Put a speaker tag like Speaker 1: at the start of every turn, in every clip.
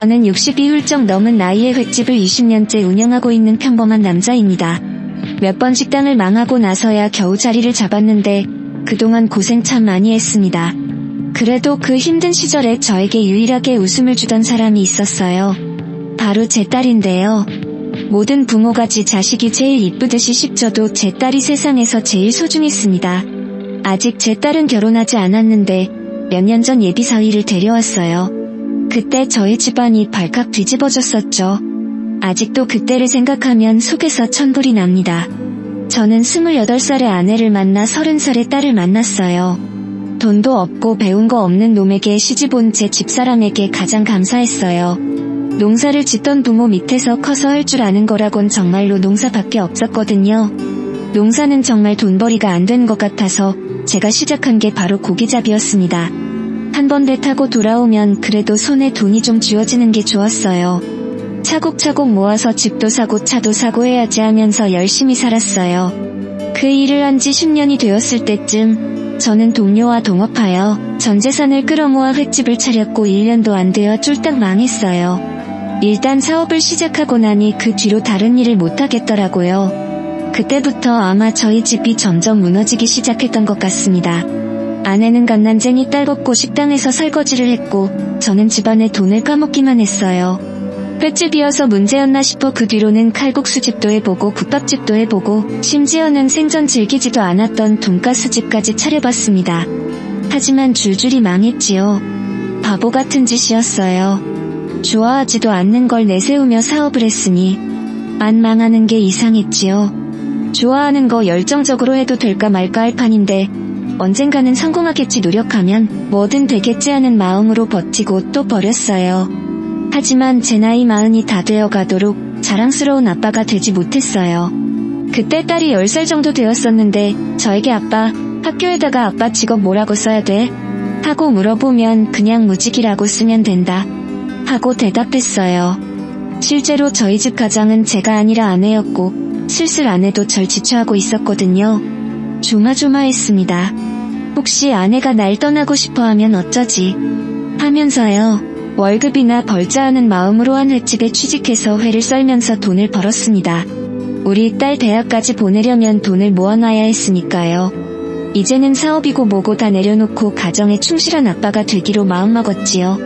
Speaker 1: 저는 60이 훌쩍 넘은 나이에 횟집을 20년째 운영하고 있는 평범한 남자입니다. 몇 번 식당을 망하고 나서야 겨우 자리를 잡았는데 그동안 고생 참 많이 했습니다. 그래도 그 힘든 시절에 저에게 유일하게 웃음을 주던 사람이 있었어요. 바로 제 딸인데요. 모든 부모가 지 자식이 제일 이쁘듯이 씹져도 제 딸이 세상에서 제일 소중했습니다. 아직 제 딸은 결혼하지 않았는데 몇 년 전 예비 사위를 데려왔어요. 그때 저희 집안이 발칵 뒤집어졌었죠. 아직도 그때를 생각하면 속에서 천불이 납니다. 저는 28살의 아내를 만나 30살의 딸을 만났어요. 돈도 없고 배운 거 없는 놈에게 시집 온 제 집사람에게 가장 감사했어요. 농사를 짓던 부모 밑에서 커서 할 줄 아는 거라곤 정말로 농사밖에 없었거든요. 농사는 정말 돈벌이가 안 된 것 같아서 제가 시작한 게 바로 고기잡이였습니다. 한 번 배 타고 돌아오면 그래도 손에 돈이 좀 쥐어지는 게 좋았어요. 차곡차곡 모아서 집도 사고 차도 사고 해야지 하면서 열심히 살았어요. 그 일을 한 지 10년이 되었을 때쯤 저는 동료와 동업하여 전 재산을 끌어모아 횟집을 차렸고 1년도 안 되어 쫄딱 망했어요. 일단 사업을 시작하고 나니 그 뒤로 다른 일을 못하겠더라고요. 그때부터 아마 저희 집이 점점 무너지기 시작했던 것 같습니다. 아내는 갓난쟁이 딸벗고 식당에서 설거지를 했고 저는 집안의 돈을 까먹기만 했어요. 횟집이어서 문제였나 싶어 그 뒤로는 칼국수집도 해보고 국밥집도 해보고 심지어는 생전 즐기지도 않았던 돈가스집까지 차려봤습니다. 하지만 줄줄이 망했지요. 바보 같은 짓이었어요. 좋아하지도 않는 걸 내세우며 사업을 했으니 안 망하는 게 이상했지요. 좋아하는 거 열정적으로 해도 될까 말까 할 판인데 언젠가는 성공하겠지 노력하면 뭐든 되겠지 하는 마음으로 버티고 또 버렸어요. 하지만 제 나이 40이 다 되어가도록 자랑스러운 아빠가 되지 못했어요. 그때 딸이 10살 정도 되었었는데 저에게 아빠, 학교에다가 아빠 직업 뭐라고 써야 돼? 하고 물어보면 그냥 무직이라고 쓰면 된다. 하고 대답했어요. 실제로 저희 집 가장은 제가 아니라 아내였고 슬슬 아내도 절 지쳐하고 있었거든요. 조마조마했습니다. 혹시 아내가 날 떠나고 싶어하면 어쩌지? 하면서요. 월급이나 벌자 하는 마음으로 한 횟집에 취직해서 회를 썰면서 돈을 벌었습니다. 우리 딸 대학까지 보내려면 돈을 모아놔야 했으니까요. 이제는 사업이고 뭐고 다 내려놓고 가정에 충실한 아빠가 되기로 마음먹었지요.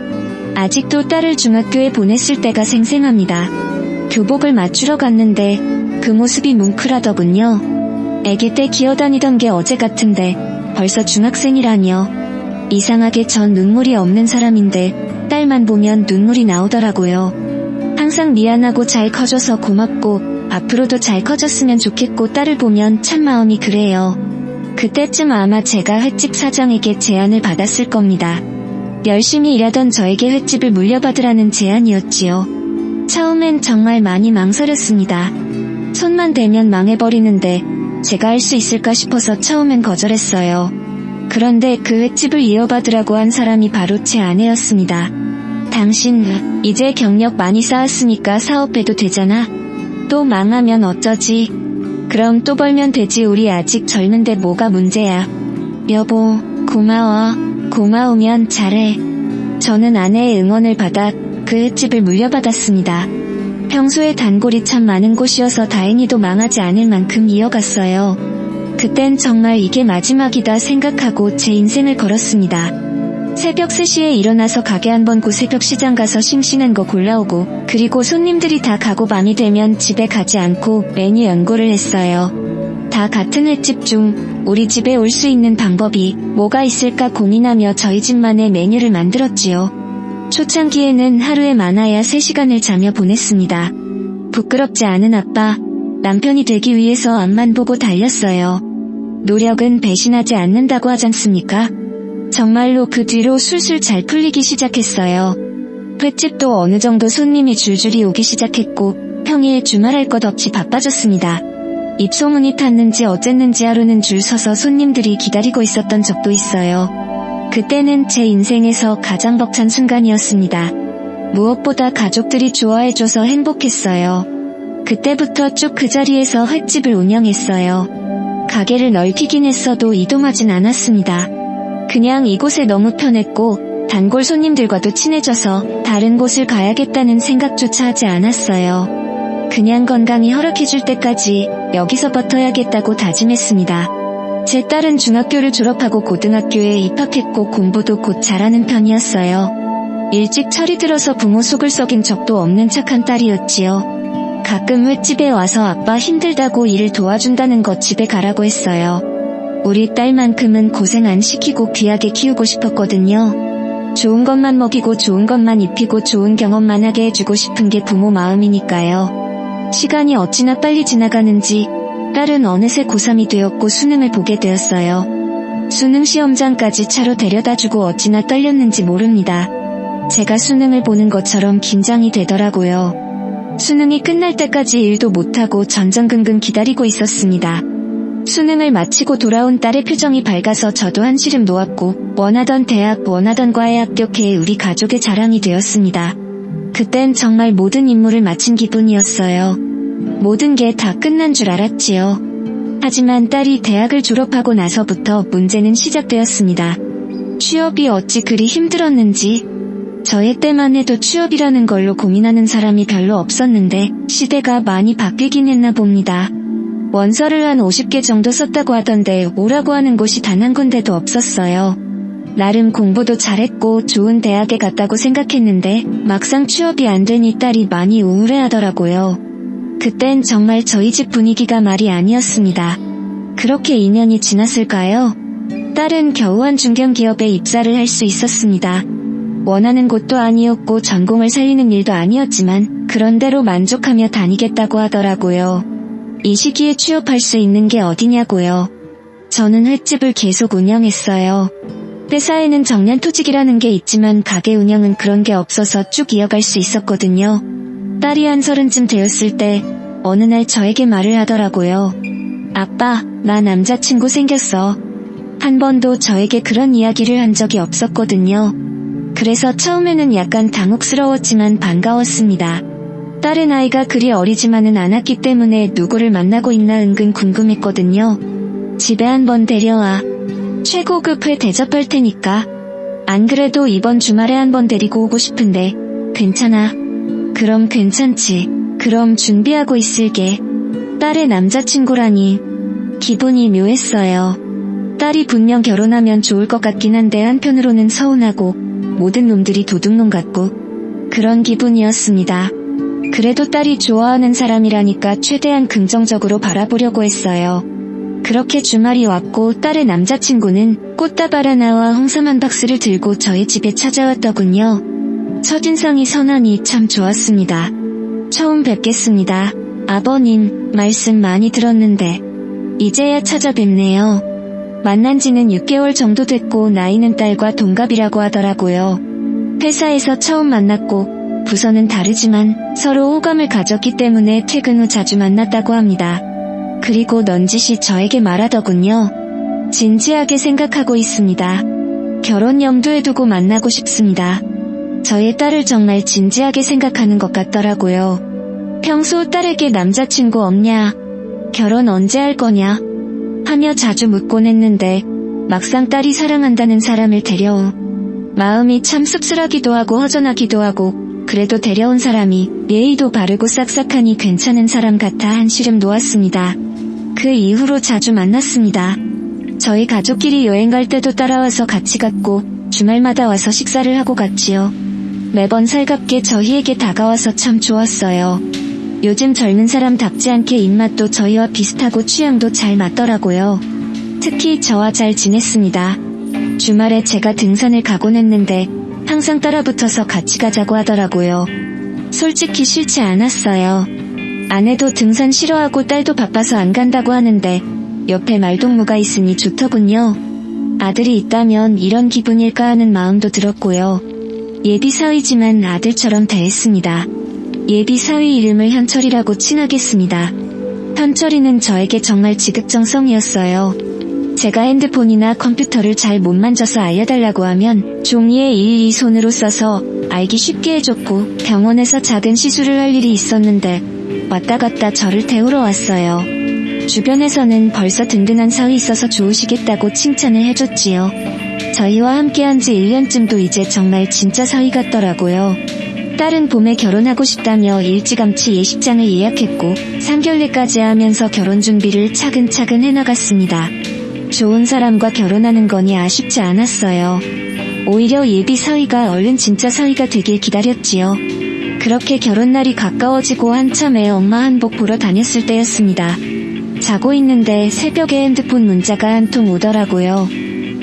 Speaker 1: 아직도 딸을 중학교에 보냈을 때가 생생합니다. 교복을 맞추러 갔는데 그 모습이 뭉클하더군요. 애기 때 기어다니던 게 어제 같은데 벌써 중학생이라뇨. 이상하게 전 눈물이 없는 사람인데 딸만 보면 눈물이 나오더라고요. 항상 미안하고 잘 커줘서 고맙고 앞으로도 잘 커졌으면 좋겠고 딸을 보면 참 마음이 그래요. 그때쯤 아마 제가 횟집 사장에게 제안을 받았을 겁니다. 열심히 일하던 저에게 횟집을 물려받으라는 제안이었지요. 처음엔 정말 많이 망설였습니다. 손만 대면 망해버리는데 제가 할 수 있을까 싶어서 처음엔 거절했어요. 그런데 그 횟집을 이어받으라고 한 사람이 바로 제 아내였습니다. 당신 이제 경력 많이 쌓았으니까 사업해도 되잖아. 또 망하면 어쩌지? 그럼 또 벌면 되지. 우리 아직 젊은데 뭐가 문제야. 여보 고마워. 고마우면 잘해. 저는 아내의 응원을 받아 그 횟집을 물려받았습니다. 평소에 단골이 참 많은 곳이어서 다행히도 망하지 않을 만큼 이어갔어요. 그땐 정말 이게 마지막이다 생각하고 제 인생을 걸었습니다. 새벽 3시에 일어나서 가게 한 번 고 새벽 시장 가서 싱싱한 거 골라오고 그리고 손님들이 다 가고 밤이 되면 집에 가지 않고 메뉴 연구를 했어요. 다 같은 횟집 중 우리 집에 올 수 있는 방법이 뭐가 있을까 고민하며 저희 집만의 메뉴를 만들었지요. 초창기에는 하루에 많아야 3시간을 자며 보냈습니다. 부끄럽지 않은 아빠, 남편이 되기 위해서 앞만 보고 달렸어요. 노력은 배신하지 않는다고 하잖습니까? 정말로 그 뒤로 술술 잘 풀리기 시작했어요. 횟집도 어느 정도 손님이 줄줄이 오기 시작했고 평일 주말할 것 없이 바빠졌습니다. 입소문이 탔는지 어쨌는지 하루는 줄 서서 손님들이 기다리고 있었던 적도 있어요. 그때는 제 인생에서 가장 벅찬 순간이었습니다. 무엇보다 가족들이 좋아해줘서 행복했어요. 그때부터 쭉 그 자리에서 횟집을 운영했어요. 가게를 넓히긴 했어도 이동하진 않았습니다. 그냥 이곳에 너무 편했고 단골 손님들과도 친해져서 다른 곳을 가야겠다는 생각조차 하지 않았어요. 그냥 건강이 허락해줄 때까지 여기서 버텨야겠다고 다짐했습니다. 제 딸은 중학교를 졸업하고 고등학교에 입학했고 공부도 곧 잘하는 편이었어요. 일찍 철이 들어서 부모 속을 썩인 적도 없는 착한 딸이었지요. 가끔 횟집에 와서 아빠 힘들다고 일을 도와준다는 것 집에 가라고 했어요. 우리 딸만큼은 고생 안 시키고 귀하게 키우고 싶었거든요. 좋은 것만 먹이고 좋은 것만 입히고 좋은 경험만 하게 해주고 싶은 게 부모 마음이니까요. 시간이 어찌나 빨리 지나가는지 딸은 어느새 고3이 되었고 수능을 보게 되었어요. 수능 시험장까지 차로 데려다주고 어찌나 떨렸는지 모릅니다. 제가 수능을 보는 것처럼 긴장이 되더라고요. 수능이 끝날 때까지 일도 못하고 전전긍긍 기다리고 있었습니다. 수능을 마치고 돌아온 딸의 표정이 밝아서 저도 한시름 놓았고 원하던 대학, 원하던 과에 합격해 우리 가족의 자랑이 되었습니다. 그땐 정말 모든 임무를 마친 기분이었어요. 모든 게 다 끝난 줄 알았지요. 하지만 딸이 대학을 졸업하고 나서부터 문제는 시작되었습니다. 취업이 어찌 그리 힘들었는지 저의 때만 해도 취업이라는 걸로 고민하는 사람이 별로 없었는데 시대가 많이 바뀌긴 했나 봅니다. 원서를 한 50개 정도 썼다고 하던데 오라고 하는 곳이 단 한 군데도 없었어요. 나름 공부도 잘했고 좋은 대학에 갔다고 생각했는데 막상 취업이 안 되니 딸이 많이 우울해하더라고요. 그땐 정말 저희 집 분위기가 말이 아니었습니다. 그렇게 2년이 지났을까요? 딸은 겨우 한 중견기업에 입사를 할 수 있었습니다. 원하는 곳도 아니었고 전공을 살리는 일도 아니었지만 그런대로 만족하며 다니겠다고 하더라고요. 이 시기에 취업할 수 있는 게 어디냐고요. 저는 횟집을 계속 운영했어요. 회사에는 정년퇴직이라는 게 있지만 가게 운영은 그런 게 없어서 쭉 이어갈 수 있었거든요. 딸이 한 30쯤 되었을 때 어느 날 저에게 말을 하더라고요. 아빠, 나 남자친구 생겼어. 한 번도 저에게 그런 이야기를 한 적이 없었거든요. 그래서 처음에는 약간 당혹스러웠지만 반가웠습니다. 딸의 나이가 그리 어리지만은 않았기 때문에 누구를 만나고 있나 은근 궁금했거든요. 집에 한번 데려와. 최고급 회 대접할 테니까. 안 그래도 이번 주말에 한번 데리고 오고 싶은데 괜찮아? 그럼 괜찮지. 그럼 준비하고 있을게. 딸의 남자친구라니 기분이 묘했어요. 딸이 분명 결혼하면 좋을 것 같긴 한데 한편으로는 서운하고 모든 놈들이 도둑놈 같고 그런 기분이었습니다. 그래도 딸이 좋아하는 사람이라니까 최대한 긍정적으로 바라보려고 했어요. 그렇게 주말이 왔고 딸의 남자친구는 꽃다발 하나와 홍삼 한 박스를 들고 저희 집에 찾아왔더군요. 첫인상이 선하니 참 좋았습니다. 처음 뵙겠습니다. 아버님, 말씀 많이 들었는데 이제야 찾아뵙네요. 만난 지는 6개월 정도 됐고 나이는 딸과 동갑이라고 하더라고요. 회사에서 처음 만났고 부서는 다르지만 서로 호감을 가졌기 때문에 퇴근 후 자주 만났다고 합니다. 그리고 넌지시 저에게 말하더군요. 진지하게 생각하고 있습니다. 결혼 염두에 두고 만나고 싶습니다. 저의 딸을 정말 진지하게 생각하는 것 같더라고요. 평소 딸에게 남자친구 없냐? 결혼 언제 할 거냐? 하며 자주 묻곤 했는데 막상 딸이 사랑한다는 사람을 데려오. 마음이 참 씁쓸하기도 하고 허전하기도 하고 그래도 데려온 사람이 예의도 바르고 싹싹하니 괜찮은 사람 같아 한시름 놓았습니다. 그 이후로 자주 만났습니다. 저희 가족끼리 여행 갈 때도 따라와서 같이 갔고 주말마다 와서 식사를 하고 갔지요. 매번 살갑게 저희에게 다가와서 참 좋았어요. 요즘 젊은 사람답지 않게 입맛도 저희와 비슷하고 취향도 잘 맞더라고요. 특히 저와 잘 지냈습니다. 주말에 제가 등산을 가곤 했는데 항상 따라붙어서 같이 가자고 하더라고요. 솔직히 싫지 않았어요. 아내도 등산 싫어하고 딸도 바빠서 안 간다고 하는데 옆에 말동무가 있으니 좋더군요. 아들이 있다면 이런 기분일까 하는 마음도 들었고요. 예비 사위지만 아들처럼 대했습니다. 예비 사위 이름을 현철이라고 칭하겠습니다. 현철이는 저에게 정말 지극정성이었어요. 제가 핸드폰이나 컴퓨터를 잘 못 만져서 알려달라고 하면 종이에 일일이 손으로 써서 알기 쉽게 해줬고 병원에서 작은 시술을 할 일이 있었는데 왔다 갔다 저를 태우러 왔어요. 주변에서는 벌써 든든한 사위 있어서 좋으시겠다고 칭찬을 해줬지요. 저희와 함께한 지 1년쯤도 이제 정말 진짜 사이 같더라고요. 딸은 봄에 결혼하고 싶다며 일찌감치 예식장을 예약했고 상견례까지 하면서 결혼 준비를 차근차근 해나갔습니다. 좋은 사람과 결혼하는 거니 아쉽지 않았어요. 오히려 예비 사위가 얼른 진짜 사위가 되길 기다렸지요. 그렇게 결혼날이 가까워지고 한참에 엄마 한복 보러 다녔을 때였습니다. 자고 있는데 새벽에 핸드폰 문자가 한 통 오더라고요.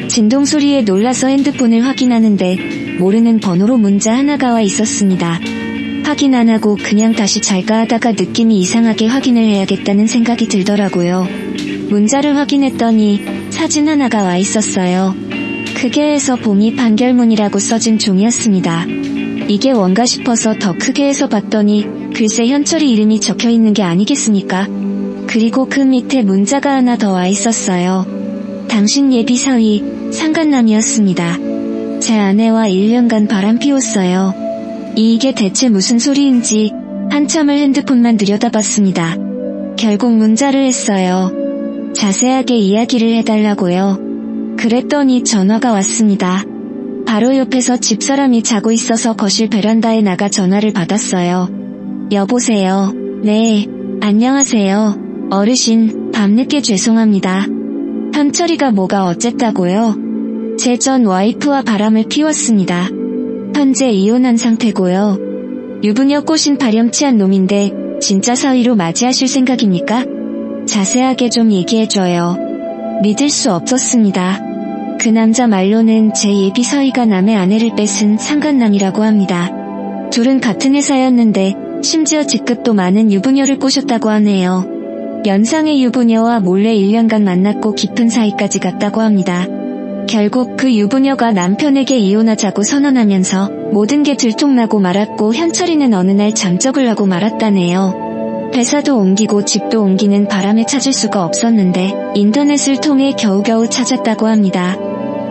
Speaker 1: 진동 소리에 놀라서 핸드폰을 확인하는데 모르는 번호로 문자 하나가 와 있었습니다. 확인 안 하고 그냥 다시 잘까 하다가 느낌이 이상하게 확인을 해야겠다는 생각이 들더라고요. 문자를 확인했더니 사진 하나가 와 있었어요. 크게 해서 봄이 반결문이라고 써진 종이었습니다. 이게 뭔가 싶어서 더 크게 해서 봤더니 글쎄 현철이 이름이 적혀 있는 게 아니겠습니까? 그리고 그 밑에 문자가 하나 더 와 있었어요. 당신 예비 사위 상간남이었습니다. 제 아내와 1년간 바람 피웠어요. 이게 대체 무슨 소리인지 한참을 핸드폰만 들여다봤습니다. 결국 문자를 했어요. 자세하게 이야기를 해달라고요. 그랬더니 전화가 왔습니다. 바로 옆에서 집사람이 자고 있어서 거실 베란다에 나가 전화를 받았어요. 여보세요. 네, 안녕하세요. 어르신, 밤늦게 죄송합니다. 현철이가 뭐가 어쨌다고요? 제 전 와이프와 바람을 피웠습니다. 현재 이혼한 상태고요. 유부녀 꼬신 발염치한 놈인데 진짜 사위로 맞이하실 생각입니까? 자세하게 좀 얘기해줘요. 믿을 수 없었습니다. 그 남자 말로는 제 예비 사위가 남의 아내를 뺏은 상간남이라고 합니다. 둘은 같은 회사였는데 심지어 직급도 많은 유부녀를 꼬셨다고 하네요. 연상의 유부녀와 몰래 1년간 만났고 깊은 사이까지 갔다고 합니다. 결국 그 유부녀가 남편에게 이혼하자고 선언하면서 모든 게 들통나고 말았고 현철이는 어느 날 잠적을 하고 말았다네요. 회사도 옮기고 집도 옮기는 바람에 찾을 수가 없었는데 인터넷을 통해 겨우겨우 찾았다고 합니다.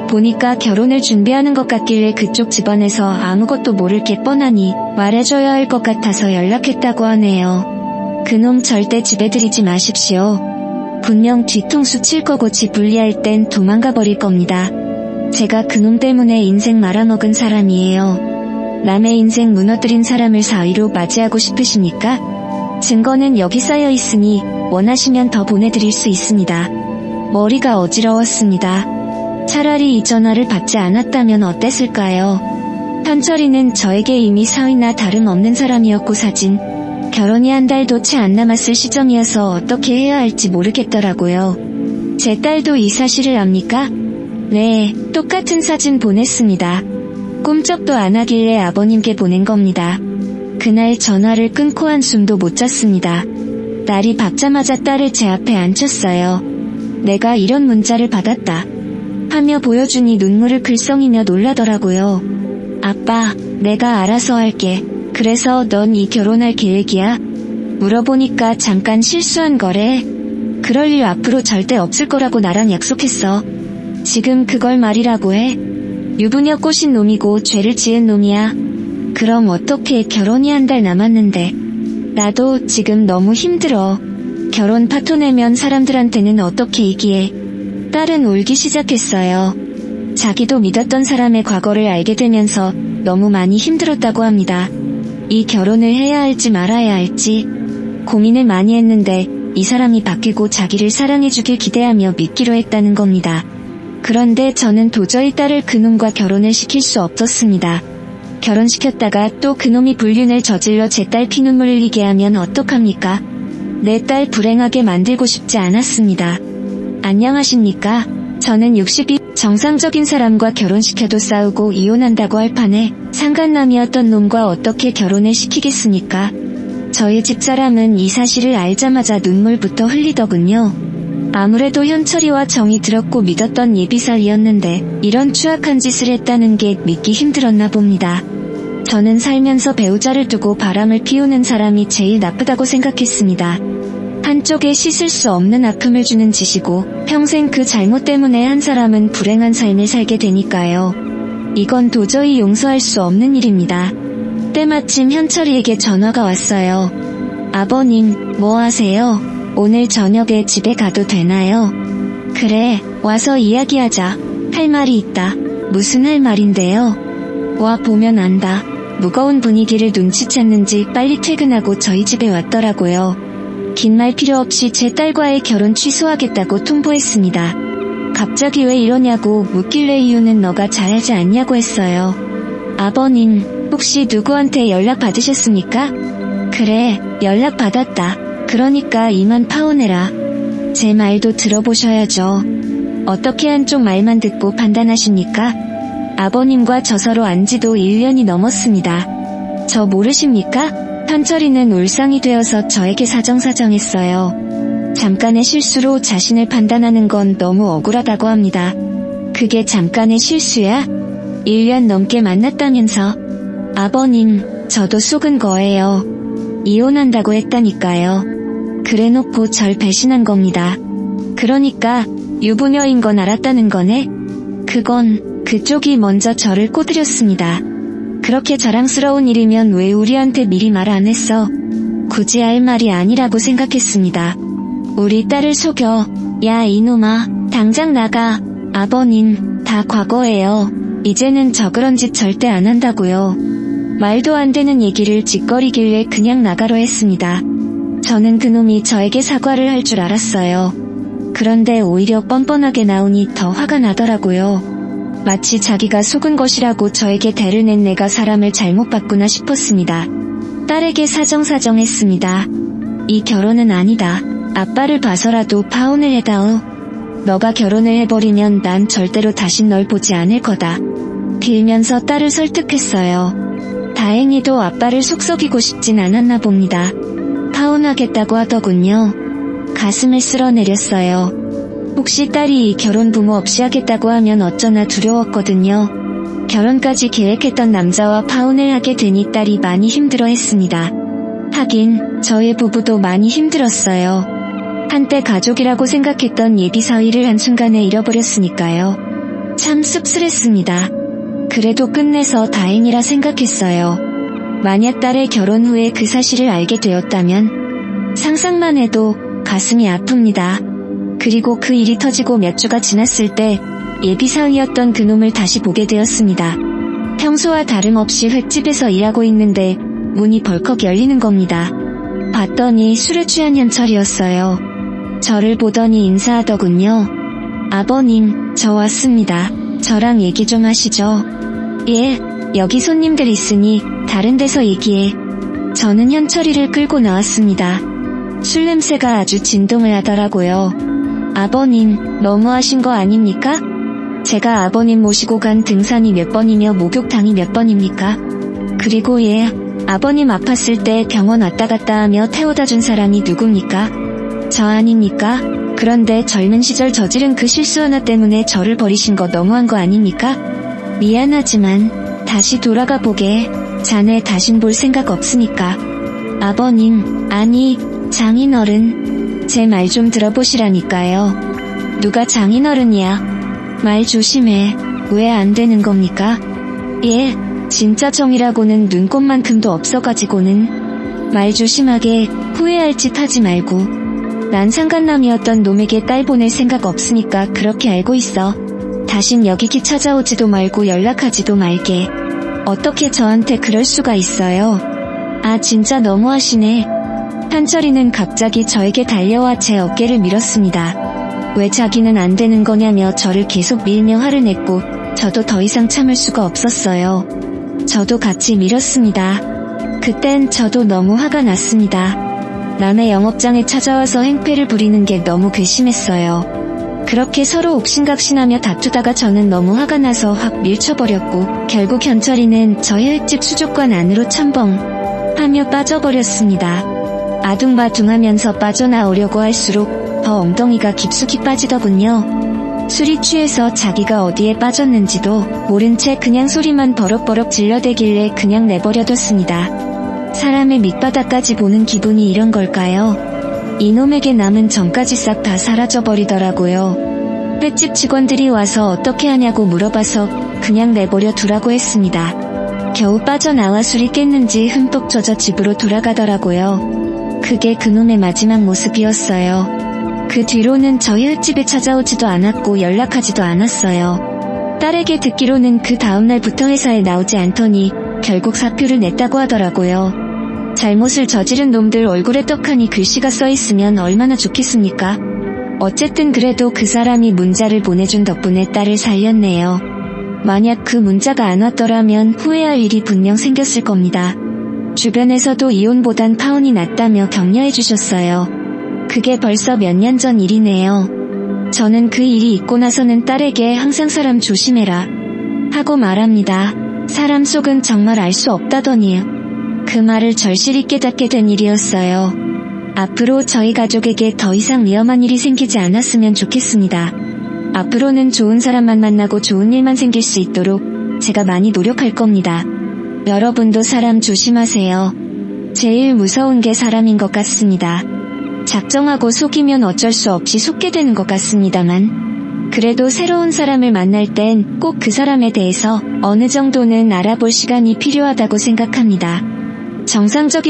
Speaker 1: 보니까 결혼을 준비하는 것 같길래 그쪽 집안에서 아무것도 모를 게 뻔하니 말해줘야 할 것 같아서 연락했다고 하네요. 그놈 절대 집에 들이지 마십시오. 분명 뒤통수 칠 거고 집 분리할 땐 도망가 버릴 겁니다. 제가 그놈 때문에 인생 말아먹은 사람이에요. 남의 인생 무너뜨린 사람을 사위로 맞이하고 싶으십니까? 증거는 여기 쌓여 있으니 원하시면 더 보내드릴 수 있습니다. 머리가 어지러웠습니다. 차라리 이 전화를 받지 않았다면 어땠을까요? 현철이는 저에게 이미 사위나 다름없는 사람이었고 사진, 결혼이 한 달도 채 안 남았을 시점이어서 어떻게 해야 할지 모르겠더라고요. 제 딸도 이 사실을 압니까? 네, 똑같은 사진 보냈습니다. 꿈쩍도 안 하길래 아버님께 보낸 겁니다. 그날 전화를 끊고 한숨도 못 잤습니다. 날이 밝자마자 딸을 제 앞에 앉혔어요. 내가 이런 문자를 받았다 하며 보여주니 눈물을 글썽이며 놀라더라고요. 아빠, 내가 알아서 할게. 그래서 넌 이 결혼할 계획이야? 물어보니까 잠깐 실수한 거래. 그럴 일 앞으로 절대 없을 거라고 나랑 약속했어. 지금 그걸 말이라고 해? 유부녀 꼬신 놈이고 죄를 지은 놈이야. 그럼 어떻게 결혼이 한 달 남았는데. 나도 지금 너무 힘들어. 결혼 파토 내면 사람들한테는 어떻게 얘기해. 딸은 울기 시작했어요. 자기도 믿었던 사람의 과거를 알게 되면서 너무 많이 힘들었다고 합니다. 이 결혼을 해야 할지 말아야 할지 고민을 많이 했는데 이 사람이 바뀌고 자기를 사랑해주길 기대하며 믿기로 했다는 겁니다. 그런데 저는 도저히 딸을 그놈과 결혼을 시킬 수 없었습니다. 결혼시켰다가 또 그놈이 불륜을 저질러 제 딸 피눈물 흘리게 하면 어떡합니까? 내 딸 불행하게 만들고 싶지 않았습니다. 안녕하십니까? 저는 62 정상적인 사람과 결혼시켜도 싸우고 이혼한다고 할 판에 상간남이었던 놈과 어떻게 결혼을 시키겠습니까? 저희 집사람은 이 사실을 알자마자 눈물부터 흘리더군요. 아무래도 현철이와 정이 들었고 믿었던 예비사위였는데 이런 추악한 짓을 했다는 게 믿기 힘들었나 봅니다. 저는 살면서 배우자를 두고 바람을 피우는 사람이 제일 나쁘다고 생각했습니다. 한쪽에 씻을 수 없는 아픔을 주는 짓이고 평생 그 잘못 때문에 한 사람은 불행한 삶을 살게 되니까요. 이건 도저히 용서할 수 없는 일입니다. 때마침 현철이에게 전화가 왔어요. 아버님, 뭐 하세요? 오늘 저녁에 집에 가도 되나요? 그래, 와서 이야기하자. 할 말이 있다. 무슨 할 말인데요? 와 보면 안다. 무거운 분위기를 눈치챘는지 빨리 퇴근하고 저희 집에 왔더라고요. 긴 말 필요 없이 제 딸과의 결혼 취소하겠다고 통보했습니다. 갑자기 왜 이러냐고 묻길래 이유는 너가 잘하지 않냐고 했어요. 아버님, 혹시 누구한테 연락 받으셨습니까? 그래, 연락 받았다. 그러니까 이만 파혼해라. 제 말도 들어보셔야죠. 어떻게 한쪽 말만 듣고 판단하십니까? 아버님과 저 서로 안 지도 1년이 넘었습니다. 저 모르십니까? 현철이는 울상이 되어서 저에게 사정사정했어요. 잠깐의 실수로 자신을 판단하는 건 너무 억울하다고 합니다. 그게 잠깐의 실수야? 1년 넘게 만났다면서. 아버님, 저도 속은 거예요. 이혼한다고 했다니까요. 그래놓고 절 배신한 겁니다. 그러니까 유부녀인 건 알았다는 거네? 그건 그쪽이 먼저 저를 꼬드렸습니다. 그렇게 자랑스러운 일이면 왜 우리한테 미리 말 안 했어? 굳이 할 말이 아니라고 생각했습니다. 우리 딸을 속여. 야 이놈아, 당장 나가. 아버님, 다 과거예요. 이제는 저 그런 짓 절대 안 한다고요. 말도 안 되는 얘기를 짓거리길래 그냥 나가려 했습니다. 저는 그놈이 저에게 사과를 할 줄 알았어요. 그런데 오히려 뻔뻔하게 나오니 더 화가 나더라고요. 마치 자기가 속은 것이라고 저에게 대를 낸 내가 사람을 잘못 봤구나 싶었습니다. 딸에게 사정사정했습니다. 이 결혼은 아니다. 아빠를 봐서라도 파혼을 해다오. 너가 결혼을 해버리면 난 절대로 다신 널 보지 않을 거다. 빌면서 딸을 설득했어요. 다행히도 아빠를 속썩이고 싶진 않았나 봅니다. 파혼하겠다고 하더군요. 가슴을 쓸어내렸어요. 혹시 딸이 결혼 부모 없이 하겠다고 하면 어쩌나 두려웠거든요. 결혼까지 계획했던 남자와 파혼을 하게 되니 딸이 많이 힘들어했습니다. 하긴 저희 부부도 많이 힘들었어요. 한때 가족이라고 생각했던 예비사위를 한순간에 잃어버렸으니까요. 참 씁쓸했습니다. 그래도 끝내서 다행이라 생각했어요. 만약 딸의 결혼 후에 그 사실을 알게 되었다면 상상만 해도 가슴이 아픕니다. 그리고 그 일이 터지고 몇 주가 지났을 때 예비사위였던 그놈을 다시 보게 되었습니다. 평소와 다름없이 횟집에서 일하고 있는데 문이 벌컥 열리는 겁니다. 봤더니 술에 취한 현철이었어요. 저를 보더니 인사하더군요. 아버님, 저 왔습니다. 저랑 얘기 좀 하시죠. 예, 여기 손님들 있으니 다른 데서 얘기해. 저는 현철이를 끌고 나왔습니다. 술 냄새가 아주 진동을 하더라고요. 아버님, 너무하신 거 아닙니까? 제가 아버님 모시고 간 등산이 몇 번이며 목욕탕이 몇 번입니까? 그리고 예, 아버님 아팠을 때 병원 왔다 갔다 하며 태워다 준 사람이 누굽니까? 저 아닙니까? 그런데 젊은 시절 저지른 그 실수 하나 때문에 저를 버리신 거 너무한 거 아닙니까? 미안하지만 다시 돌아가 보게. 자네 다신 볼 생각 없으니까. 아버님, 아니, 장인어른. 제 말 좀 들어보시라니까요. 누가 장인어른이야? 말 조심해. 왜 안 되는 겁니까? 예, 진짜 정이라고는 눈꼽만큼도 없어가지고는. 말 조심하게. 후회할 짓 하지 말고. 난 상간남이었던 놈에게 딸 보낼 생각 없으니까 그렇게 알고 있어. 다신 여기기 찾아오지도 말고 연락하지도 말게. 어떻게 저한테 그럴 수가 있어요? 아 진짜 너무하시네. 현철이는 갑자기 저에게 달려와 제 어깨를 밀었습니다. 왜 자기는 안 되는 거냐며 저를 계속 밀며 화를 냈고 저도 더 이상 참을 수가 없었어요. 저도 같이 밀었습니다. 그땐 저도 너무 화가 났습니다. 남의 영업장에 찾아와서 행패를 부리는 게 너무 괘씸했어요. 그렇게 서로 옥신각신하며 다투다가 저는 너무 화가 나서 확 밀쳐버렸고 결국 현철이는 저의 횟집 수족관 안으로 첨벙하며 빠져버렸습니다. 아둥바둥하면서 빠져나오려고 할수록 더 엉덩이가 깊숙이 빠지더군요. 술이 취해서 자기가 어디에 빠졌는지도 모른 채 그냥 소리만 버럭버럭 질러대길래 그냥 내버려뒀습니다. 사람의 밑바닥까지 보는 기분이 이런 걸까요? 이놈에게 남은 정까지 싹 다 사라져버리더라고요. 횟집 직원들이 와서 어떻게 하냐고 물어봐서 그냥 내버려 두라고 했습니다. 겨우 빠져나와 술이 깼는지 흠뻑 젖어 집으로 돌아가더라고요. 그게 그놈의 마지막 모습이었어요. 그 뒤로는 저희 횟집에 찾아오지도 않았고 연락하지도 않았어요. 딸에게 듣기로는 그 다음날부터 회사에 나오지 않더니 결국 사표를 냈다고 하더라고요. 잘못을 저지른 놈들 얼굴에 떡하니 글씨가 써있으면 얼마나 좋겠습니까? 어쨌든 그래도 그 사람이 문자를 보내준 덕분에 딸을 살렸네요. 만약 그 문자가 안 왔더라면 후회할 일이 분명 생겼을 겁니다. 주변에서도 이혼보단 파혼이 낫다며 격려해 주셨어요. 그게 벌써 몇 년 전 일이네요. 저는 그 일이 있고 나서는 딸에게 항상 사람 조심해라 하고 말합니다. 사람 속은 정말 알 수 없다더니요. 그 말을 절실히 깨닫게 된 일이었어요. 앞으로 저희 가족에게 더 이상 위험한 일이 생기지 않았으면 좋겠습니다. 앞으로는 좋은 사람만 만나고 좋은 일만 생길 수 있도록 제가 많이 노력할 겁니다. 여러분도 사람 조심하세요. 제일 무서운 게 사람인 것 같습니다. 작정하고 속이면 어쩔 수 없이 속게 되는 것 같습니다만, 그래도 새로운 사람을 만날 땐 꼭 그 사람에 대해서 어느 정도는 알아볼 시간이 필요하다고 생각합니다. 정상적인